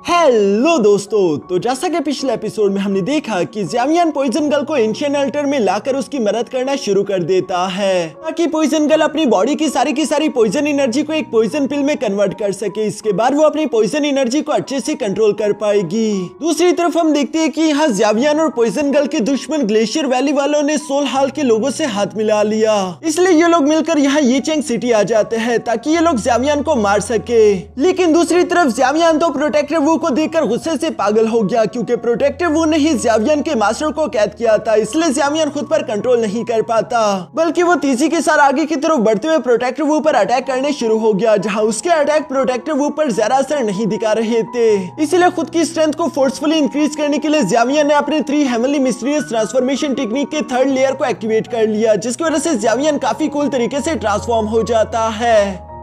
Hello दोस्तों, तो जैसा कि पिछले एपिसोड में हमने देखा कि ज़्यामियन पॉइजन गर्ल को एंशिएंट अल्टर में लाकर उसकी मदद करना शुरू कर देता है ताकि पॉइजन गर्ल अपनी बॉडी की सारी पॉइजन एनर्जी को एक पॉइजन पिल में कन्वर्ट कर सके। इसके बाद वो अपनी पॉइजन एनर्जी को अच्छे से कंट्रोल कर पाएगी। दूसरी तरफ हम देखते हैं कि यहाँ ज़्यामियन और पॉइजन गर्ल के दुश्मन ग्लेशियर वैली वालों ने सोल हाल के लोगों से हाथ मिला लिया, इसलिए ये लोग मिलकर यहाँ यीचेंग सिटी आ जाते हैं ताकि ये लोग ज़्यामियन को मार सके। लेकिन दूसरी तरफ ज़्यामियन तो प्रोटेक्टर वू को देखकर गुस्से से पागल हो गया, क्योंकि प्रोटेक्टर वू ने ही ज़्यामियन के मास्टर को कैद किया था, इसलिए ज़्यामियन खुद पर कंट्रोल नहीं कर पाता, बल्कि वो तेजी के साथ आगे की तरफ बढ़ते हुए प्रोटेक्टर वू पर अटैक करने शुरू हो गया, जहां उसके अटैक प्रोटेक्टर वू पर जरा असर नहीं दिखा रहे थे। इसलिए खुद की स्ट्रेंथ को फोर्सफुली इंक्रीज करने के लिए ज़्यामियन ने अपने 3 हेवनली मिस्टीरियस ट्रांसफॉर्मेशन टेक्निक के 3rd लेयर को एक्टिवेट कर लिया, जिसकी वजह से ज़्यामियन काफी कूल तरीके से ट्रांसफॉर्म हो जाता है।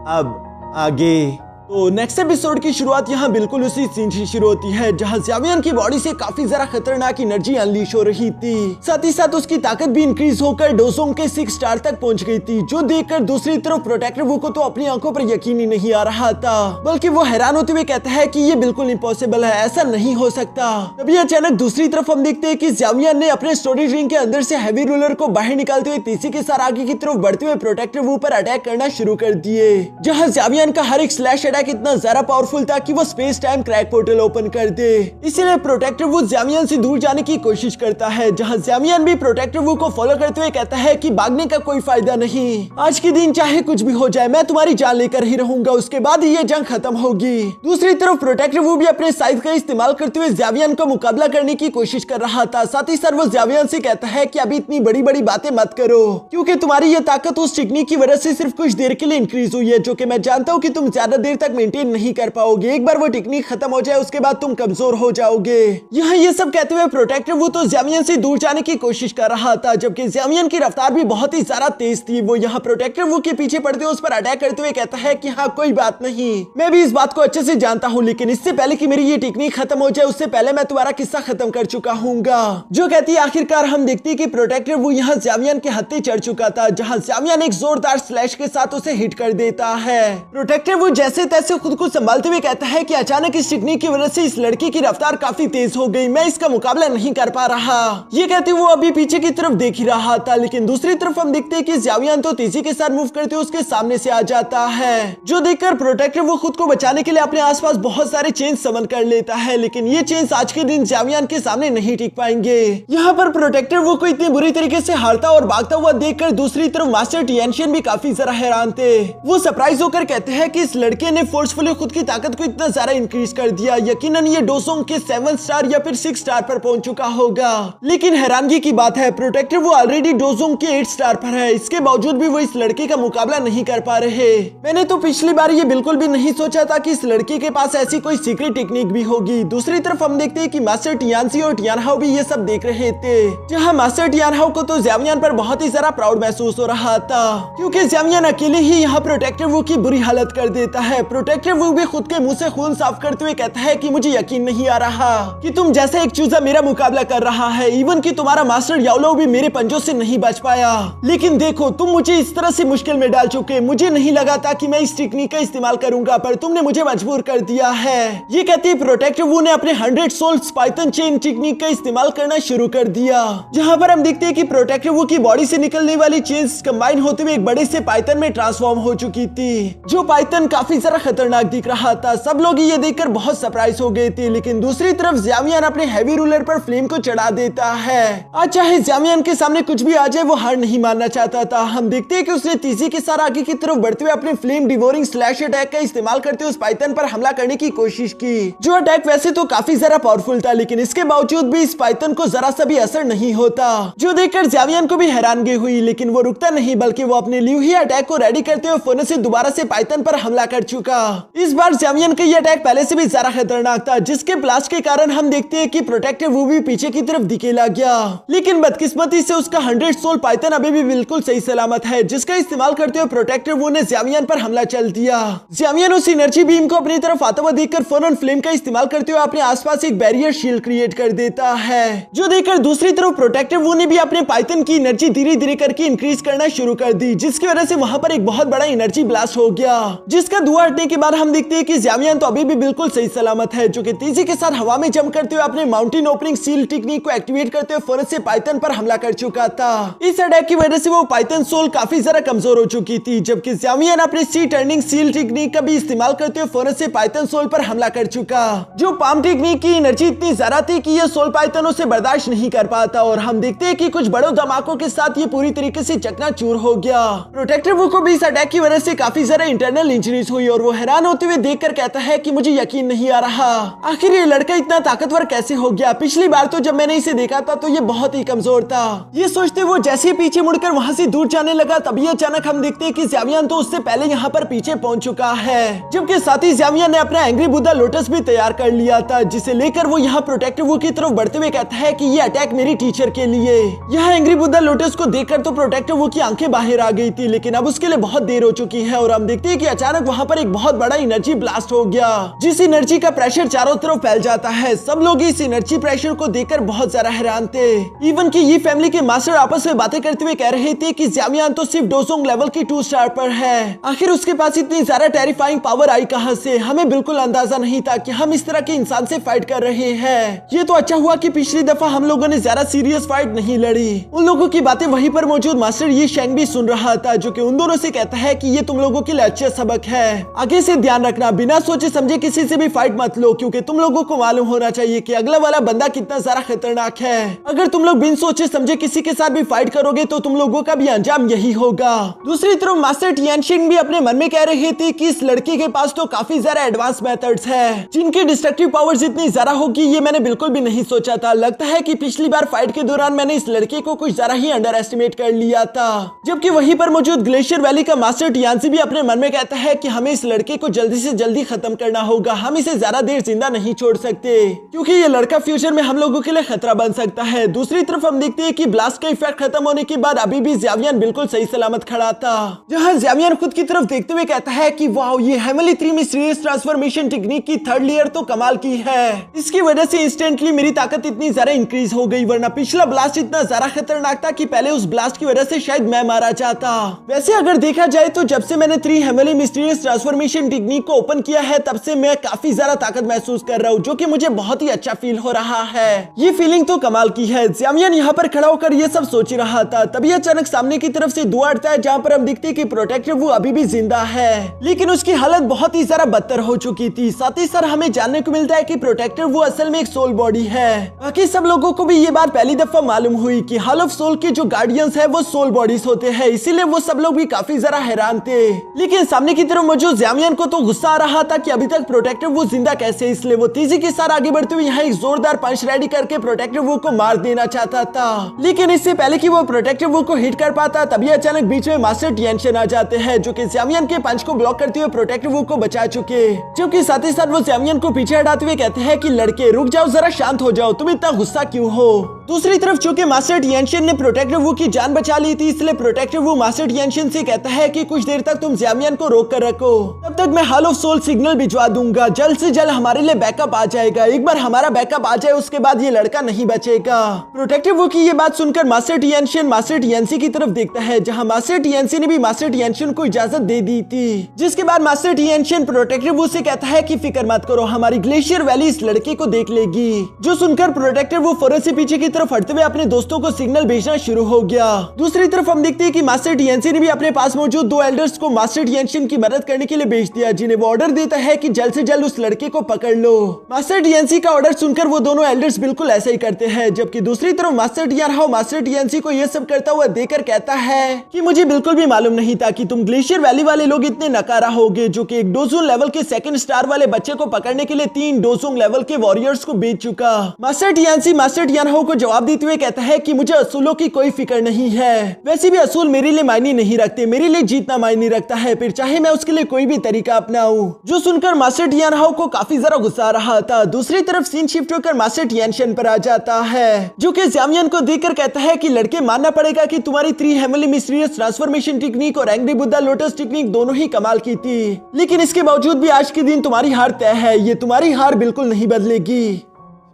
अब आगे तो नेक्स्ट एपिसोड की शुरुआत यहाँ बिल्कुल उसी सीन से शुरू होती है, जहाँ ज़्यामियन की बॉडी से काफी जरा खतरनाक एनर्जी अनलीश हो रही थी। साथ ही साथ उसकी ताकत भी इंक्रीज होकर डोजोंग के 6 स्टार तक पहुँच गई थी, जो देखकर दूसरी तरफ प्रोटेक्टर वू को तो अपनी आंखों पर यकीन ही नहीं आ रहा था, बल्कि वो हैरान होते हुए कहता है कि ये बिल्कुल इम्पॉसिबल है, ऐसा नहीं हो सकता। तभी अचानक दूसरी तरफ हम देखते हैं कि ज़्यामियन ने अपने स्टोरेज रिंग के अंदर से हैवी रूलर को बाहर निकालते हुए तेजी के साथ आगे की तरफ बढ़ते हुए प्रोटेक्टर वू पर अटैक करना शुरू कर दिए, जहाँ ज़्यामियन का हर एक स्लैश अटैक इतना ज्यादा पावरफुल था कि वो space time crack portal open कर दे। इसीलिए प्रोटेक्टर वू ज़्यामियन से दूर जाने की कोशिश करता है, जहां ज़्यामियन भी प्रोटेक्टर वू को फॉलो करते हुए कहता है कि भागने का कोई फायदा नहीं, आज के दिन चाहे कुछ भी हो जाए मैं तुम्हारी जान लेकर ही रहूंगा, उसके बाद ही ये जंग खत्म होगी। दूसरी तरफ प्रोटेक्टर वू भी अपने साइज का इस्तेमाल करते हुए ज़्यामियन का मुकाबला करने की कोशिश कर रहा था। साथ ही साथ वो ज़्यामियन से कहता है कि अभी इतनी बड़ी बड़ी बातें मत करो, क्योंकि तुम्हारी ये ताकत उस टेक्निक की वजह से सिर्फ कुछ देर के लिए इंक्रीज हुई है, जो कि मैं जानता हूँ कि तुम ज्यादा देर तक मेंटेन नहीं कर पाओगे। एक बार वो टेक्निक खत्म हो जाए उसके बाद तुम कमजोर हो जाओगे। यहाँ ये सब कहते हुए प्रोटेक्टर वो तो ज़्यामियन से दूर जाने की कोशिश कर रहा था, जबकि ज़्यामियन की रफ्तार भी बहुत ही ज्यादा तेज थी। वो यहाँ प्रोटेक्टर वो के पीछे पड़ते हुए उस पर अटैक करते हुए कहता है कि हाँ कोई बात नहीं, मैं भी इस बात को अच्छे से जानता हूँ, लेकिन इससे पहले कि मेरी ये टेक्निक खत्म हो जाए उससे पहले मैं तुम्हारा किस्सा खत्म कर चुका हूँगा। जो कहती है आखिरकार हम देखते हैं कि प्रोटेक्टर वो यहाँ ज़्यामियन के हत्थे चढ़ चुका था, जहाँ ज़्यामियन एक जोरदार स्लैश के साथ उसे हिट कर देता है। प्रोटेक्टर वो जैसे तैसे खुद को संभालते हुए कहता है कि अचानक इस टेक्निक की वजह से इस लड़की की रफ्तार काफी तेज हो गई, मैं इसका मुकाबला नहीं कर पा रहा। ये कहते वो अभी पीछे की तरफ देख ही रहा था, लेकिन दूसरी तरफ हम देखते हैं कि ज़्यामियन तो तेजी के साथ मूव करते हुए उसके सामने से आ जाता है, जो देखकर प्रोटेक्टर वो खुद को बचाने के लिए अपने आसपास बहुत सारे चेंज समन कर लेता है, लेकिन ये चेंज आज के दिन ज़्यामियन के सामने नहीं टिक पाएंगे। यहाँ पर प्रोटेक्टर वो को इतनी बुरी तरीके से हारता और भागता हुआ देखकर दूसरी तरफ मास्टर टिएनशियन भी काफी जरा हैरान थे। वो सरप्राइज होकर कहते हैं कि इस लड़के ने फोर्सफुली खुद की ताकत को इतना ज्यादा इंक्रीज कर दिया, यकीनन ये डोजोंग के 7 स्टार या फिर 6 स्टार पर पहुंच चुका होगा। लेकिन हैरानगी की बात है प्रोटेक्टर वो ऑलरेडी डोजोंग के 8 स्टार पर है, इसके बावजूद भी वो इस लड़के का मुकाबला नहीं कर पा रहे। मैंने तो पिछली बार ये बिल्कुल भी नहीं सोचा था कि इस लड़के के पास ऐसी कोई सीक्रेट टेक्निक भी होगी। दूसरी तरफ हम देखते हैं कि मास्टर टियानसी और टियानहाओ भी ये सब देख रहे थे, जहाँ मास्टर टियानहाओ को तो ज़्यामियन पर बहुत ही ज्यादा प्राउड महसूस हो रहा था, क्योंकि ज़्यामियन अकेले ही यहाँ प्रोटेक्टर वो की बुरी हालत कर देता है। प्रोटेक्टर वो भी खुद के मुंह से खून साफ करते हुए कहता है कि मुझे यकीन नहीं आ रहा कि तुम जैसा एक चूजा मेरा मुकाबला कर रहा है, इवन कि तुम्हारा मास्टर याओलो भी मेरे पंजों से नहीं बच पाया। लेकिन देखो तुम मुझे इस तरह से मुश्किल में डाल चुके, मुझे नहीं लगा था कि मैं इस टेक्निक का इस्तेमाल करूंगा, पर तुमने मुझे मजबूर कर दिया है। ये कहती प्रोटेक्टर वो ने अपने 100 सोल्स पाइथन चेन टेक्निक का इस्तेमाल करना शुरू कर दिया, जहाँ पर हम देखते हैं कि प्रोटेक्टर वो की बॉडी से निकलने वाली चेन्स कंबाइन होते हुए एक बड़े से पाइथन में ट्रांसफॉर्म हो चुकी थी, जो पाइथन काफी जरा खतरनाक दिख रहा था। सब लोग ये देखकर बहुत सरप्राइज हो गए थे, लेकिन दूसरी तरफ ज़्यामियन अपने हैवी रूलर पर फ्लेम को चढ़ा देता है। आज चाहे ज़्यामियन के सामने कुछ भी आ जाए वो हार नहीं मानना चाहता था। हम देखते हैं कि उसने तेजी के साथ आगे की तरफ बढ़ते हुए अपने फ्लेम डिवोरिंग स्लैश अटैक का इस्तेमाल करते हुए उस पाइथन पर हमला करने की कोशिश की, जो अटैक वैसे तो काफी जरा पावरफुल था, लेकिन इसके बावजूद भी इस पाइथन को जरा सा भी असर नहीं होता, जो देखकर ज़्यामियन को भी हैरानगी हुई। लेकिन वो रुकता नहीं, बल्कि वो अपने लिव ही अटैक को रेडी करते हुए फोन से दोबारा से पाइथन पर हमला कर चुका। इस बार ज़्यामियन का ये अटैक पहले से भी ज्यादा खतरनाक था, जिसके ब्लास्ट के कारण हम देखते हैं कि प्रोटेक्टर वो भी पीछे की तरफ धकेला गया। लेकिन बदकिस्मती से उसका 100 सोल पाइथन अभी भी बिल्कुल सही सलामत है, जिसका इस्तेमाल करते हुए प्रोटेक्टर वो ने ज़्यामियन पर हमला चल दिया। ज़्यामियन उस एनर्जी बीम को अपनी तरफ आता हुआ देखकर फौरन फ्लेम का इस्तेमाल करते हुए अपने आसपास एक बैरियर शील्ड क्रिएट कर देता है, जो देखकर दूसरी तरफ प्रोटेक्टर वो ने भी अपने पाइथन की एनर्जी धीरे धीरे करके इंक्रीज करना शुरू कर दी, जिसकी वजह से वहां पर एक बहुत बड़ा एनर्जी ब्लास्ट हो गया, जिसका धुआं काटने के बाद हम देखते हैं कि ज़्यामियान तो अभी भी बिल्कुल सही सलामत है, जो कि तेजी के साथ हवा में जंप करते हुए अपने माउंटेन ओपनिंग सील टेक्निक को एक्टिवेट करते हुए फौरन से पाइथन पर हमला कर चुका था। इस अटैक की वजह से वो पाइथन सोल काफी ज्यादा कमजोर हो चुकी थी, जबकि ज़्यामियान अपने सी टर्निंग सील टेक्निक का भी इस्तेमाल करते हुए फौरन से पाइथन सोल पर हमला कर चुका। जो पाम टेक्निक की एनर्जी इतनी ज्यादा थी कि ये सोल पाइथन उसे बर्दाश्त नहीं कर पाता, और हम देखते हैं कि कुछ बड़े धमाकों के साथ ये पूरी तरीके से चकनाचूर हो गया। प्रोटेक्टर वो को भी इस अटैक की वजह से काफी ज्यादा इंटरनल इंजरीज हुई, और वो हैरान होते हुए देखकर कहता है कि मुझे यकीन नहीं आ रहा, आखिर ये लड़का इतना ताकतवर कैसे हो गया। पिछली बार तो जब मैंने इसे देखा था तो ये बहुत ही कमजोर था। ये सोचते वो जैसे पीछे मुड़कर वहां से दूर जाने लगा, तभी अचानक हम देखते हैं कि ज़्यामियान तो उससे पहले यहाँ पर पीछे पहुंच चुका है, जबकि साथ ही ज़्यामियान ने अपना एंग्री बुद्धा लोटस भी तैयार कर लिया था, जिसे लेकर वो यहाँ प्रोटेक्टर वो की तरफ बढ़ते हुए कहता है कि ये अटैक मेरी टीचर के लिए। यहाँ एंग्री बुद्धा लोटस को देखकर तो प्रोटेक्टर वो की आंखें बाहर आ गई थी, लेकिन अब उसके लिए बहुत देर हो चुकी है, और हम देखते हैं कि अचानक वहाँ पर एक बहुत बड़ा एनर्जी ब्लास्ट हो गया, जिस एनर्जी का प्रेशर चारों तरफ फैल जाता है। सब लोग इस एनर्जी प्रेशर को देखकर बहुत ज्यादा हैरान थे। इवन की ये फैमिली के मास्टर आपस में बातें करते हुए कह रहे थे कि ज़्यामियान तो सिर्फ डोसोंग लेवल की 2 स्टार पर है, आखिर उसके पास इतनी ज्यादा टेरिफाइंग पावर आई कहां से। हमें बिल्कुल अंदाजा नहीं था कि हम इस तरह के इंसान से फाइट कर रहे हैं। ये तो अच्छा हुआ कि पिछली दफा हम लोगों ने ज्यादा सीरियस फाइट नहीं लड़ी। उन लोगों की बातें वहीं पर मौजूद मास्टर ये शेंग भी सुन रहा था, जो कि उन दोनों से कहता है कि ये तुम लोगों के लिए अच्छा सबक है। आगे से ध्यान रखना, बिना सोचे समझे किसी से भी फाइट मत लो, क्योंकि तुम लोगों को मालूम होना चाहिए कि अगला वाला बंदा कितना ज्यादा खतरनाक है। अगर तुम लोग बिन सोचे समझे किसी के साथ भी फाइट करोगे तो तुम लोगों का भी अंजाम यही होगा। दूसरी तरफ मास्टर टियानशिन भी अपने मन में कह रहे थे कि इस लड़के के पास तो काफी ज्यादा एडवांस मेथड्स है, जिनकी डिस्ट्रक्टिव पावर्स इतनी ज्यादा होगी ये मैंने बिल्कुल भी नहीं सोचा था। लगता है कि पिछली बार फाइट के दौरान मैंने इस लड़के को कुछ ज्यादा ही अंडर एस्टिमेट कर लिया था। जबकि वहीं पर मौजूद ग्लेशियर वैली का मास्टर टियानसी भी अपने मन में कहता है कि हमें इस लड़के को जल्दी से जल्दी खत्म करना होगा, हम इसे ज्यादा देर जिंदा नहीं छोड़ सकते, क्योंकि ये लड़का फ्यूचर में हम लोगों के लिए खतरा बन सकता है। दूसरी तरफ हम देखते हैं कि ब्लास्ट का इफेक्ट खत्म होने के बाद अभी भी ज़्यामियान बिल्कुल सही सलामत खड़ा था, जहां ज़्यामियान खुद की तरफ देखते हुए कहता है कि वाओ, ये हेवनली 3 मिस्टीरियस ट्रांसफॉर्मेशन टेक्निक की 3rd लेयर तो कमाल की है। इसकी वजह से इंस्टेंटली मेरी ताकत इतनी ज्यादा इंक्रीज हो गई, वरना पिछला ब्लास्ट इतना ज्यादा खतरनाक था कि पहले उस ब्लास्ट की वजह से शायद मैं मारा जाता। वैसे अगर देखा जाए तो जब से मैंने 3 हेवनली मिस्टीरियस ट्रांसफॉर्मेशन टेक्निक को ओपन किया है, तब से मैं काफी ज्यादा ताकत महसूस कर रहा हूँ, जो कि मुझे बहुत ही अच्छा फील हो रहा है। ये फीलिंग तो कमाल की है। ज़्यामियान यहाँ पर खड़ा होकर ये सब सोच रहा था, तभी अचानक सामने की तरफ से दुआ आता है, जहाँ पर हम दिखते कि प्रोटेक्टर वो अभी भी जिंदा है, लेकिन उसकी हालत बहुत ही ज्यादा बदतर हो चुकी थी। साथ ही साथ हमें जानने को मिलता है कि प्रोटेक्टर वो असल में एक सोल बॉडी है। बाकी सब लोगों को भी ये बात पहली दफा मालूम हुई कि हॉल ऑफ सोल के जो गार्डियंस है वो सोल बॉडीज होते हैं, इसीलिए वो सब लोग भी काफी ज्यादा हैरान थे। लेकिन सामने की तरफ मौजूद ज़्यामियान को तो गुस्सा आ रहा था कि अभी तक प्रोटेक्टर वो जिंदा कैसे, इसलिए वो तेजी के साथ आगे बढ़ते हुए यहाँ एक जोरदार पंच रेडी करके प्रोटेक्टर वो को मार देना चाहता था। लेकिन इससे पहले कि वो प्रोटेक्टर वो को हिट कर पाता, तभी अचानक बीच में मास्टर टियानशिन आ जाते हैं, जो कि ज़्यामियान के पंच को ब्लॉक करते हुए प्रोटेक्टर वो को बचा चुके। जबकि साथ ही साथ वो ज़्यामियान को पीछे हटाते हुए कहते हैं कि लड़के रुक जाओ, जरा शांत हो जाओ, तुम इतना गुस्सा क्यों हो। दूसरी तरफ चूंकि मास्टर टियानशिन ने प्रोटेक्टर वो की जान बचा ली थी, इसलिए प्रोटेक्टर वो मास्टर टियानशिन से कहता है कि कुछ देर तक तुम ज़्यामियान को रोक कर रखो, तब तक मैं हॉल ऑफ सोल सिग्नल भिजवा दूंगा, जल्द से जल्द हमारे लिए बैकअप आ जाएगा। एक बार हमारा बैकअप आ जाए उसके बाद ये लड़का नहीं बचेगा। प्रोटेक्टर वो की ये बात सुनकर मास्टर टियानशिन मास्टर टियानसी की तरफ देखता है, जहां मास्टर टियानसी ने भी मास्टर टियानशिन को इजाजत दे दी थी। जिसके बाद मास्टर टियानशिन प्रोटेक्टर वो से कहता है कि फिक्र मत करो, हमारी ग्लेशियर वैली इस लड़के को देख लेगी। जो सुनकर प्रोटेक्टर वो फौरन से पीछे की तरफ हटते हुए अपने दोस्तों को सिग्नल भेजना शुरू हो गया। दूसरी तरफ हम देखते हैं कि मास्टर टियानसी ने भी अपने पास मौजूद 2 एल्डर्स को मास्टर टियानशिन की मदद करने के लिए भेज दिया, जिन्हें वो ऑर्डर देता है कि जल्द से जल्द उस लड़के को पकड़ लो। मास्टर टियानसी का ऑर्डर सुनकर वो दोनों एल्डर्स बिल्कुल ऐसा ही करते हैं, जबकि दूसरी तरफ मास्टर टियानहाओ मास्टर टियानसी को ये सब करता हुआ देखकर कहता है कि मुझे बिल्कुल भी मालूम नहीं था कि तुम ग्लेशियर वैली वाले लोग इतने नकारा होगे, जो कि एक डोजोंग लेवल के 2nd स्टार वाले बच्चे को पकड़ने के लिए 3 डोजोंग लेवल के वॉरियर्स को भेज चुका। मास्टर टियानसी मास्टर टियानहाओ को जवाब देते हुए कहता है कि मुझे असूलों की कोई फिक्र नहीं है, वैसे भी असूल मेरे लिए मायने नहीं रखते, मेरे लिए जीतना मायने रखता है, फिर चाहे मैं उसके लिए कोई भी तरीका अपनाऊं। जो सुनकर मास्टर टियानहाओ को काफी ज्यादा गुस्सा आ रहा था। दूसरी तरफ सीन शिफ्ट होकर मास्टर टियानशिन पर आ जाता है, जो कि ज़्यामियान को देखकर कहता है कि लड़के मानना पड़ेगा कि तुम्हारी 3 हेवनली मिस्टीरियस ट्रांसफॉर्मेशन टेक्निक और एंग्री बुद्धा लोटस टेक्निक दोनों ही कमाल की थी, लेकिन इसके बावजूद भी आज के दिन तुम्हारी हार तय है, ये तुम्हारी हार बिल्कुल नहीं बदलेगी।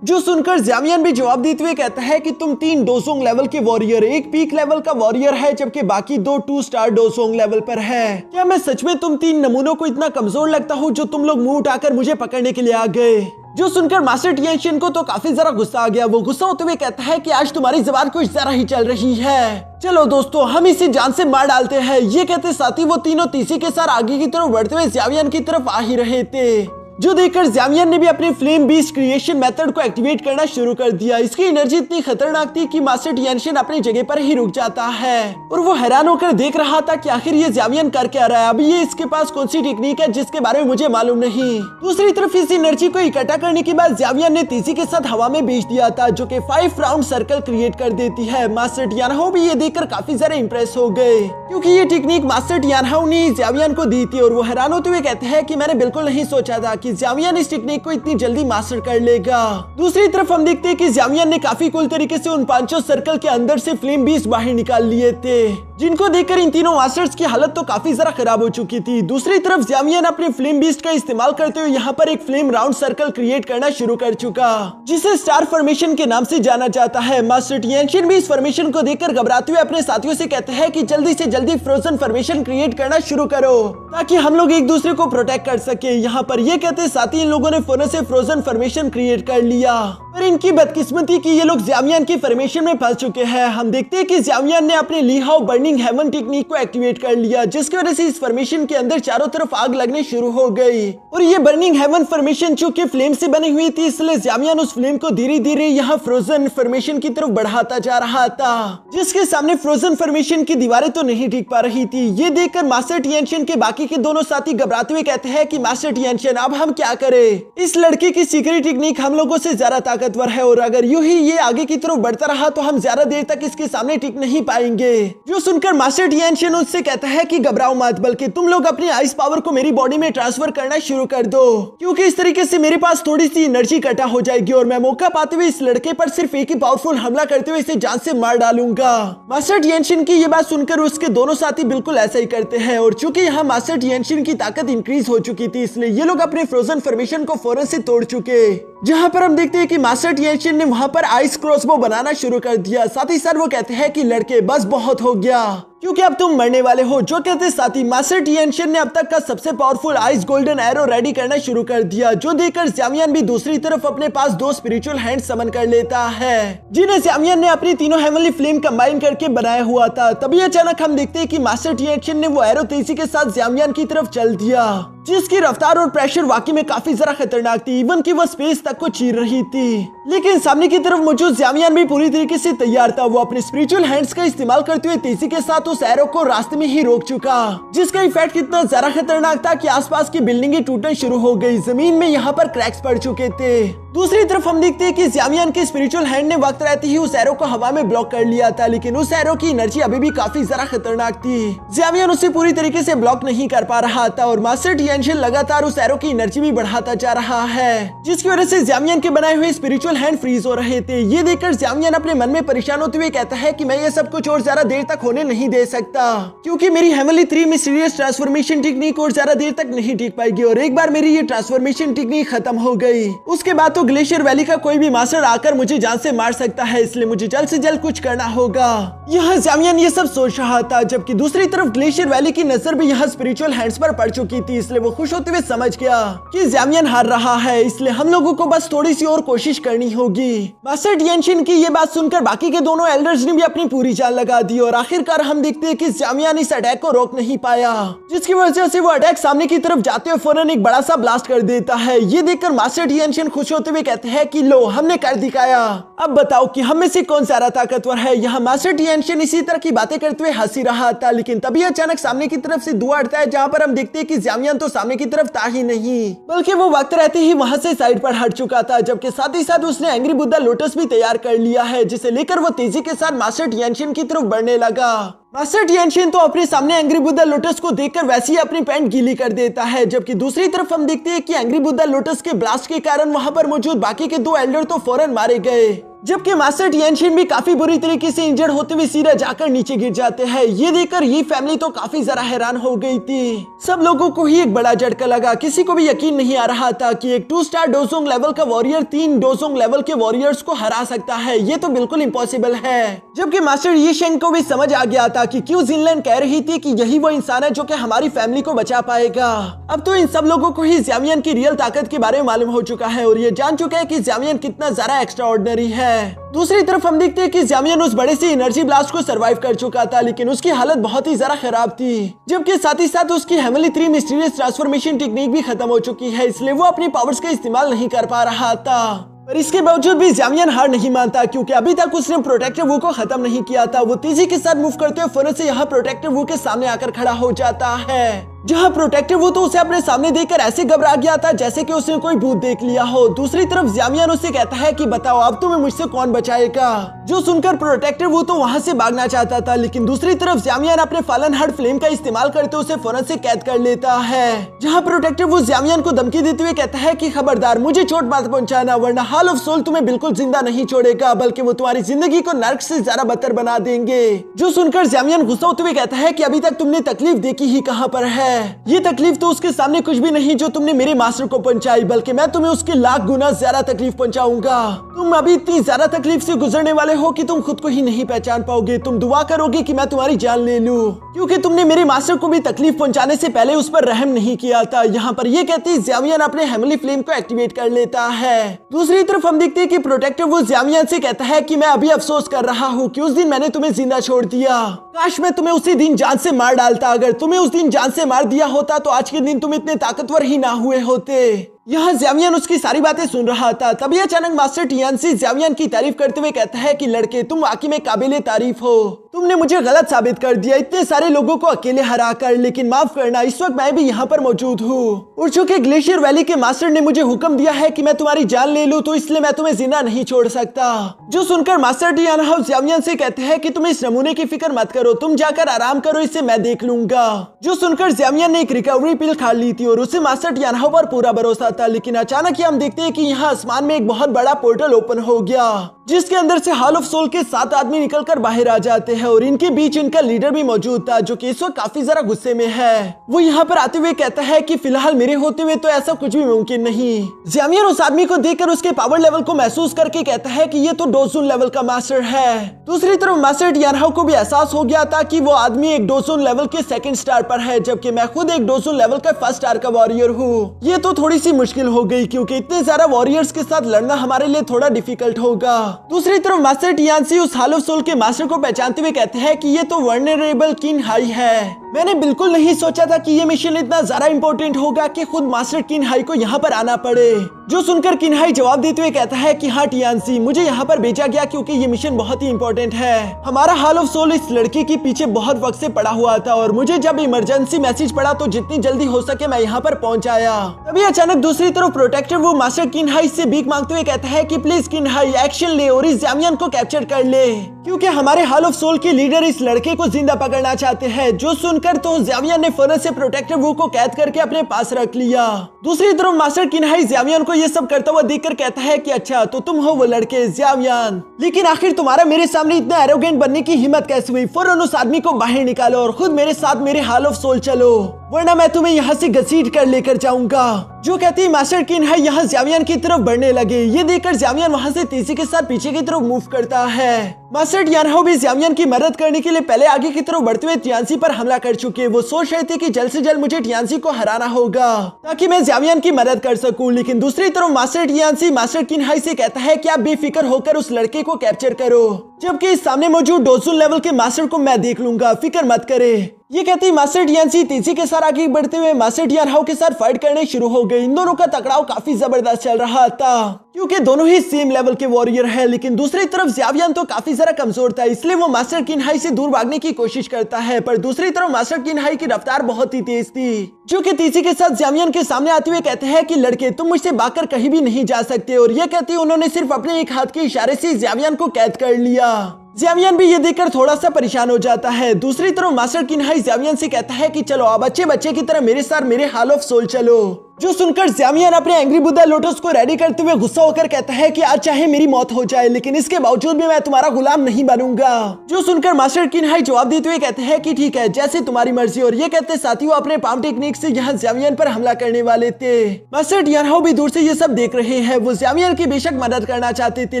जो सुनकर जामियान भी जवाब देते हुए कहता है कि तुम 3 डोसोंग लेवल के वॉरियर, एक पीक लेवल का वॉरियर है जबकि बाकी 2 2 स्टार डोसोंग लेवल पर है। क्या मैं सच में तुम 3 नमूनों को इतना कमजोर लगता हूँ जो तुम लोग मुंह उठाकर मुझे पकड़ने के लिए आ गए? जो सुनकर मास्टर टियानशिन को तो काफी जरा गुस्सा आ गया। वो गुस्सा होते हुए कहता है कि आज तुम्हारी जुबान कुछ जरा ही चल रही है, चलो दोस्तों हम इसे जान से मार डालते हैं। ये कहते साथ ही वो तीनों तीसी के साथ आगे की तरफ बढ़ते हुए जावियान की तरफ आ ही रहे थे, जो देखकर जावियान ने भी अपने फ्लेम बीस्ट क्रिएशन मेथड को एक्टिवेट करना शुरू कर दिया। इसकी एनर्जी इतनी खतरनाक थी कि मास्टर टियानशिन अपनी जगह पर ही रुक जाता है और वो हैरान होकर देख रहा था कि आखिर ये जावियान कर क्या रहा है। अभी ये इसके पास कौन सी टेक्निक है जिसके बारे में मुझे मालूम नहीं। दूसरी तरफ इस एनर्जी को इकट्ठा करने के बाद जावियान ने तीसी के साथ हवा में भेज दिया था, जो कि 5 राउंड सर्कल क्रिएट कर देती है। मास्टर टियानहाओ भी ये देखकर काफी ज्यादा इंप्रेस हो गए, क्योंकि ये टेक्निक मास्टर टियानहाओ ने जावियान को दी थी और वो हैरान होते हुए कहते हैं कि मैंने बिल्कुल नहीं सोचा था कि जावियान इस टेक्निक को इतनी जल्दी मास्टर कर लेगा। दूसरी तरफ हम देखते हैं कि जावियान ने काफी कूल तरीके से उन 5 सर्कल के अंदर से फ्लेम बीस्ट बाहर निकाल लिए थे, जिनको देखकर इन तीनों मास्टर्स की हालत तो काफी जरा खराब हो चुकी थी। दूसरी तरफ जावियान अपने फ्लेम बीस्ट का इस्तेमाल करते हुए यहाँ पर एक फ्लेम राउंड सर्कल क्रिएट करना शुरू कर चुका, जिसे स्टार फॉर्मेशन के नाम से जाना जाता है। मास्टर टियानशिन भी इस फॉर्मेशन को देखकर घबराते हुए अपने साथियों से कहते हैं कि जल्दी से जल्दी फ्रोजन फॉर्मेशन क्रिएट करना शुरू करो ताकि हम लोग एक दूसरे को प्रोटेक्ट कर सके। यहाँ पर ये कहते साथ ही इन लोगों ने फौरन से फ्रोजन फॉर्मेशन क्रिएट कर लिया, पर इनकी बदकिस्मती की ये लोग जावियान की फॉर्मेशन में फंस चुके हैं। हम देखते हैं कि जावियान ने अपने लीहाओ बर्निंग हेवन टेक्निक को एक्टिवेट कर लिया, जिसकी वजह से इस फॉर्मेशन के अंदर चारों तरफ आग लगने शुरू हो गई और ये बर्निंग हेवन फॉर्मेशन चूंकि फ्लेम से बनी हुई थी, इसलिए जावियान उस फ्लेम को धीरे धीरे यहाँ फ्रोजन फॉर्मेशन की तरफ बढ़ाता जा रहा था, जिसके सामने फ्रोजन फॉर्मेशन की दीवारें तो नहीं टिक पा रही थी। ये देखकर मास्टर टियानशिन के बाकी के दोनों साथी घबराते हुए कहते हैं कि मास्टर टियानशिन अब हम क्या करें? इस लड़के की सीक्रेट टेक्निक हम लोगों से ज्यादा ताकतवर है और अगर यूं ही ये आगे की तरफ बढ़ता रहा तो हम ज्यादा देर तक इसके सामने टिक नहीं पाएंगे। जो सुनकर मास्टर टियानशिन उससे कहता है कि घबराओ मत, बल्कि तुम लोग अपनी आइस पावर को मेरी बॉडी में ट्रांसफर करना शुरू कर दो, क्योंकि इस तरीके से मेरे पास थोड़ी सी एनर्जी इकट्ठा हो जाएगी और मैं मौका पाते हुए इस लड़के पर सिर्फ एक ही पावरफुल हमला करते हुए इसे जान से मार डालूंगा। मास्टर टियानशिन की ये बात सुनकर उसके दोनों साथी बिल्कुल ऐसा ही करते हैं और चूंकि यहाँ मास्टर टियानशिन की ताकत इंक्रीज हो चुकी थी, इसलिए ये लोग अपने फ्रोजन फॉर्मेशन को फौरन से तोड़ चुके। जहाँ पर हम देखते हैं कि मास्टर टियानशिन ने वहाँ पर आइस क्रॉसबो बनाना शुरू कर दिया। साथ ही साथ वो कहते हैं कि लड़के बस बहुत हो गया, क्योंकि अब तुम मरने वाले हो। जो कहते साथी मास्टर टियानशिन ने अब तक का सबसे powerful ice golden arrow ready करना शुरू कर दिया, जो देखकर जावियान भी दूसरी तरफ अपने पास 2 स्पिरिचुअल हैंड समन कर लेता है, जिन्हें जावियान ने अपनी तीनों हेवनली फ्लेम कंबाइन करके बनाया हुआ था। तभी अचानक हम देखते हैं कि मास्टर टियानशिन ने वो एरो तेजी के साथ जावियान की तरफ चल दिया, जिसकी रफ्तार और प्रेशर वाकई में काफी जरा खतरनाक थी, इवन कि वो स्पेस तक को चीर रही थी। लेकिन सामने की तरफ मौजूद जावियान भी पूरी तरीके से तैयार था। वो अपने स्पिरिचुअल हैंड्स का इस्तेमाल करते हुए तेजी के साथ उस एरो को रास्ते में ही रोक चुका, जिसका इफेक्ट इतना ज्यादा खतरनाक था कि आसपास की बिल्डिंगें टूटना शुरू हो गई, जमीन में यहाँ पर क्रैक्स पड़ चुके थे। दूसरी तरफ हम देखते हैं कि जावियान के स्पिरिचुअल हैंड ने वक्त रहते ही उस एरो को हवा में ब्लॉक कर लिया था, लेकिन उस एरो की एनर्जी अभी भी काफी जरा खतरनाक थी। जावियान उसे पूरी तरीके से ब्लॉक नहीं कर पा रहा था और मास्टर टियानशिन लगातार उस एरो की एनर्जी भी बढ़ाता जा रहा है, जिसकी वजह से जावियान के बनाए हुए स्पिरिचुअल हैंड फ्रीज हो रहे थे। ये देखकर जावियान अपने मन में परेशान होते हुए कहता है कि मैं ये सब कुछ और ज्यादा देर तक होने नहीं दे सकता, क्योंकि मेरी हेवनली 3 मिस्टीरियस ट्रांसफॉर्मेशन टेक्निक और ज्यादा देर तक नहीं टिक पाएगी और एक बार मेरी ये ट्रांसफॉर्मेशन टेक्निक खत्म हो गई उसके बाद तो ग्लेशियर वैली का कोई भी मास्टर आकर मुझे जान से मार सकता है, इसलिए मुझे जल्द से जल्द कुछ करना होगा। यहाँ जावियान ये सब सोच रहा था, जबकि दूसरी तरफ ग्लेशियर वैली की नजर भी यहाँ स्पिरिचुअल हैंड्स पर पड़ चुकी थी, इसलिए वो खुश होते हुए समझ गया कि जावियान हार रहा है, इसलिए हम लोगों को बस थोड़ी सी और कोशिश करनी होगी। मास्टर टियानशिन की ये बात सुनकर बाकी के दोनों एल्डर्स ने भी अपनी पूरी जान लगा दी और आखिरकार हम देखते हैं कि जावियान इस अटैक को रोक नहीं पाया, जिसकी वजह से वो अटैक सामने की तरफ जाते हुए फौरन एक बड़ा सा ब्लास्ट कर देता है। ये देखकर मास्टर टियानशिन खुश होते हुए कहते हैं कि लो हमने कर दिखाया, अब बताओ कि हम में से कौन ज्यादा ताकतवर है। यहाँ मास्टर टियानशिन इसी तरह की बातें करते हुए हंसी रहा था, लेकिन तभी अचानक सामने की तरफ से धुआं उठता है, जहाँ पर हम देखते हैं कि जावियान तो सामने की तरफ था ही नहीं, बल्कि वो वक्त रहते ही वहां से साइड पर हट चुका था, जबकि साथ ही साथ उसने एंग्री बुद्धा लोटस भी तैयार कर लिया है, जिसे लेकर वो तेजी के साथ मास्टर टियानशिन की तरफ बढ़ने लगा। मास्टर टियानशिन तो अपने सामने एंग्री बुद्धा लोटस को देखकर वैसे ही अपनी पैंट गीली कर देता है, जबकि दूसरी तरफ हम देखते हैं कि एंग्री बुद्धा लोटस के ब्लास्ट के कारण वहां पर मौजूद बाकी के 2 एल्डर तो फौरन मारे गए। जबकि मास्टर टियानशिन भी काफी बुरी तरीके से इंजर्ड होते हुए सीधा जाकर नीचे गिर जाते हैं। ये देखकर ये फैमिली तो काफी ज्यादा हैरान हो गई थी। सब लोगों को ही एक बड़ा झटका लगा। किसी को भी यकीन नहीं आ रहा था कि एक 2 स्टार डोजोंग लेवल का वॉरियर 3 डोजोंग लेवल के वॉरियर्स को हरा सकता है। ये तो बिल्कुल इम्पॉसिबल है। जबकि मास्टर ये शेंग को भी समझ आ गया था कि क्यों जिनलैन कह रही थी कि यही वो इंसान है जो कि हमारी फैमिली को बचा पाएगा। अब तो इन सब लोगों को ही ज़्यामियन की रियल ताकत के बारे में मालूम हो चुका है और ये जान चुका है कि ज़्यामियन कितना ज्यादा एक्स्ट्रा ऑर्डिनरी है। दूसरी तरफ हम देखते हैं कि ज़्यामियन उस बड़े से एनर्जी ब्लास्ट को सरवाइव कर चुका था, लेकिन उसकी हालत बहुत ही ज्यादा खराब थी। जबकि साथ ही साथ उसकी हेवनली 3 मिस्टीरियस ट्रांसफॉर्मेशन टेक्निक भी खत्म हो चुकी है, इसलिए वो अपनी पावर्स का इस्तेमाल नहीं कर पा रहा था। पर इसके बावजूद भी ज़्यामियन हार नहीं मानता, क्योंकि अभी तक उसने प्रोटेक्टर वू को खत्म नहीं किया था। वो तेजी के साथ मूव करते हुए फौरन से यहाँ प्रोटेक्टर वू के सामने आकर खड़ा हो जाता है। जहाँ प्रोटेक्टर वो तो उसे अपने सामने देखकर ऐसे घबरा गया था जैसे कि उसने कोई भूत देख लिया हो। दूसरी तरफ ज़्यामियन उससे कहता है कि बताओ अब तुम्हें मुझसे कौन बचाएगा। जो सुनकर प्रोटेक्टर वो तो वहाँ से भागना चाहता था, लेकिन दूसरी तरफ ज़्यामियन अपने फलन हार्ट फ्लेम का इस्तेमाल करते उसे फौरन से कैद कर लेता है। जहाँ प्रोटेक्टर वो ज़्यामियन को धमकी देते हुए कहता है कि खबरदार मुझे चोट मत पहुंचाना, वरना हॉल ऑफ सोल तुम्हें बिल्कुल जिंदा नहीं छोड़ेगा, बल्कि वो तुम्हारी जिंदगी को नर्क से ज्यादा बदतर बना देंगे। जो सुनकर ज़्यामियन गुस्सा होते हुए कहता है कि अभी तक तुमने तकलीफ देखी ही कहाँ पर है। ये तकलीफ तो उसके सामने कुछ भी नहीं जो तुमने मेरे मास्टर को पहुंचाई, बल्कि मैं तुम्हें उसके लाख गुना ज्यादा तकलीफ पहुंचाऊंगा। तुम अभी इतनी ज्यादा तकलीफ से गुजरने वाले हो कि तुम खुद को ही नहीं पहचान पाओगे। तुम दुआ करोगे कि मैं तुम्हारी जान ले लूं, क्योंकि तुमने मेरे मास्टर को भी तकलीफ पहुंचाने से पहले उस पर रहम नहीं किया था। यहाँ पर ये कहते ज़्यामियन अपने हेवनली फ्लेम को एक्टिवेट कर लेता है। दूसरी तरफ हम देखते हैं कि प्रोटेक्टर वो ज़्यामियन से कहता है कि मैं अभी अफसोस कर रहा हूँ कि उस दिन मैंने तुम्हें जिंदा छोड़ दिया। काश मैं तुम्हें उसी दिन जान से मार डालता। अगर तुम्हें उस दिन जान से मार दिया होता तो आज के दिन तुम इतने ताकतवर ही ना हुए होते। यहाँ ज़्यामियन उसकी सारी बातें सुन रहा था। तभी अचानक मास्टर टियानशी ज़्यामियन की तारीफ करते हुए कहता है कि लड़के तुम वाकई में काबिले तारीफ हो। तुमने मुझे गलत साबित कर दिया इतने सारे लोगों को अकेले हरा कर, लेकिन माफ करना इस वक्त मैं भी यहाँ पर मौजूद हूँ। और चूंकि ग्लेशियर वैली के मास्टर ने मुझे हुक्म दिया है कि मैं तुम्हारी जान ले लूँ, तो इसलिए मैं तुम्हें जिंदा नहीं छोड़ सकता। जो सुनकर मास्टर टियानहा ज़्यामियन से कहते हैं कि तुम इस नमूने की फिक्र मत करो, तुम जाकर आराम करो, इससे मैं देख लूंगा। जो सुनकर ज़्यामियन ने एक रिकवरी पिल खा ली थी और उसे मास्टर टियानहा पर पूरा भरोसा था, लेकिन अचानक ही हम देखते हैं कि यहाँ आसमान में एक बहुत बड़ा पोर्टल ओपन हो गया, जिसके अंदर से हॉल ऑफ सोल के 7 आदमी निकलकर बाहर आ जाते हैं और इनके बीच इनका लीडर भी मौजूद था, जो कि इस वक्त काफी जरा गुस्से में है। वो यहाँ पर आते हुए कहता है कि फिलहाल मेरे होते हुए तो ऐसा कुछ भी मुमकिन नहीं। ज़्यामियन उस आदमी को देखकर उसके पावर लेवल को महसूस करके कहता है कि ये तो डोजोन लेवल का मास्टर है। दूसरी तरफ मास्टर टियानहा को भी एहसास हो गया था कि वो आदमी एक डोजोन लेवल के 2nd स्टार पर है, जबकि मैं खुद एक डोजोन लेवल का 1st स्टार का वॉरियर हूँ। ये तो थोड़ी सी मुश्किल हो गई, क्योंकि इतने सारा वॉरियर्स के साथ लड़ना हमारे लिए थोड़ा डिफिकल्ट होगा। दूसरी तरफ मास्टर टियानशी उस हॉल ऑफ सोल के मास्टर को पहचानते हुए कहते हैं कि ये तो वर्नरेबल किन हाई है। मैंने बिल्कुल नहीं सोचा था कि ये मिशन इतना ज्यादा इंपॉर्टेंट होगा कि खुद मास्टर किनहाई को यहाँ पर आना पड़े। जो सुनकर किनहाई जवाब देते हुए कहता है कि हाँ टियानशी, मुझे यहाँ पर भेजा गया क्योंकि ये मिशन बहुत ही इंपॉर्टेंट है। हमारा हॉल ऑफ सोल इस लड़के के पीछे बहुत वक्त से पड़ा हुआ था और मुझे जब इमरजेंसी मैसेज पड़ा तो जितनी जल्दी हो सके मैं यहाँ पर पहुँच आया। तभी अचानक दूसरी तरफ प्रोटेक्टर वो मास्टर किनहाई से भीख मांगते हुए कहता है कि प्लीज किनहाई एक्शन ले और इस ज़्यामियन को कैप्चर कर ले, क्योंकि हमारे हॉल ऑफ सोल के लीडर इस लड़के को जिंदा पकड़ना चाहते हैं। जो सुनकर तो ज़्यामियन ने फौरन से प्रोटेक्टर वो को कैद करके अपने पास रख लिया। दूसरी तरफ मास्टर किनहाई ज़्यामियन को ये सब करता हुआ देखकर कहता है कि अच्छा तो तुम हो वो लड़के ज़्यामियन, लेकिन आखिर तुम्हारा मेरे सामने इतना एरोगेंट बनने की हिम्मत कैसे हुई? फौरन उस आदमी को बाहर निकालो और खुद मेरे साथ मेरे हॉल ऑफ सोल चलो, वरना मैं तुम्हें यहाँ से घसीट कर लेकर जाऊंगा। जो कहती मास्टर किनहाई यहाँ ज़्यामियन की तरफ बढ़ने लगे। ये देखकर ज़्यामियन वहाँ से तेजी के साथ पीछे की तरफ मूव करता है। मास्टर टियानहा भी ज़्यामियन की मदद करने के लिए पहले आगे की तरफ बढ़ते हुए टियानशी पर हमला कर चुके। वो सोच रहे थे कि जल्द से जल्द मुझे टियानशी को हराना होगा ताकि मैं ज़्यामियन की मदद कर सकूं, लेकिन दूसरी तरफ मास्टर टियानशी मास्टर किनहाई से कहता है कि आप बेफिक्र होकर उस लड़के को कैप्चर करो, जबकि इस सामने मौजूद डोजोन लेवल के मास्टर को मैं देख लूंगा, फिक्र मत करे। ये कहती मास्टर टियानशी तेजी के साथ आगे बढ़ते हुए मास्टर टियानहा के साथ फाइट करने शुरू हो गए। इन दोनों का टकराव काफी जबरदस्त चल रहा था, क्योंकि दोनों ही सेम लेवल के वॉरियर है। लेकिन दूसरी तरफ ज़्यामियन तो काफी जरा कमजोर था, इसलिए वो मास्टर किनहाई से दूर भागने की कोशिश करता है। पर दूसरी तरफ मास्टर किनहाई की रफ्तार बहुत ही तेज थी, जो कि तेजी के साथ ज़्यामियन के सामने आते हुए कहते हैं कि लड़के तुम मुझसे भागकर कहीं भी नहीं जा सकते। और ये कहती उन्होंने सिर्फ अपने एक हाथ के इशारे से ज़्यामियन को कैद कर लिया। ज़्यामियन भी ये देखकर थोड़ा सा परेशान हो जाता है। दूसरी तरफ मास्टर किनहाई ज़्यामियन से कहता है कि चलो आप अच्छे बच्चे की तरह मेरे साथ मेरे हॉल ऑफ सोल चलो। जो सुनकर ज़्यामियन अपने एंग्री बुद्धा लोटस को रेडी करते हुए गुस्सा होकर कहता है कि आज चाहे मेरी मौत हो जाए लेकिन इसके बावजूद भी मैं तुम्हारा गुलाम नहीं बनूंगा। जो सुनकर मास्टर किन्हाई जवाब देते हुए कहते हैं कि ठीक है, जैसे तुम्हारी मर्जी। और ये कहते साथ ही वो अपने पाम टेक्निक से यहाँ ज़्यामियन पर हमला करने वाले थे। मास्टर टियानहाओ भी दूर से ये सब देख रहे हैं। वो ज़्यामियन की बेशक मदद करना चाहते थे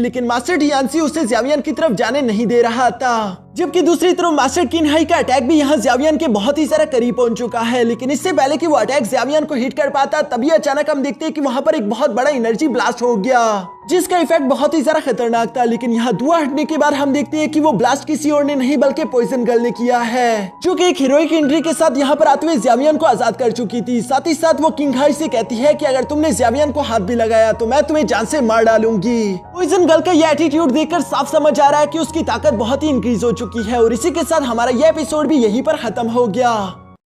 लेकिन मास्टर टियानसी उसे ज़्यामियन की तरफ जाने नहीं दे रहा था। जबकि दूसरी तरफ मास्टर किन्हाई का अटैक भी यहाँ ज़्यामियन के बहुत ही सारा करीब पहुंच चुका है। लेकिन इससे पहले कि वो अटैक ज़्यामियन को हिट कर पाता तभी अचानक हम देखते हैं कि वहां पर एक बहुत बड़ा एनर्जी ब्लास्ट हो गया जिसका इफेक्ट बहुत ही ज्यादा खतरनाक था। लेकिन यहाँ धुआं हटने के बाद हम देखते हैं कि वो ब्लास्ट किसी और ने नहीं बल्कि पॉइजन गर्ल ने किया है, जो कि एक हीरोइक एंट्री के साथ यहाँ पर आते हुए ज़्यामियन को आजाद कर चुकी थी। साथ ही साथ वो किन्हाई से कहती है कि अगर तुमने ज़्यामियन को हाथ भी लगाया तो मैं तुम्हें जान से मार डालूंगी। पॉइजन गर्ल का ये एटीट्यूड देखकर साफ समझ आ रहा है कि उसकी ताकत बहुत ही इंक्रीज हो चुकी है। और इसी के साथ हमारा ये एपिसोड भी यहीं पर खत्म हो गया।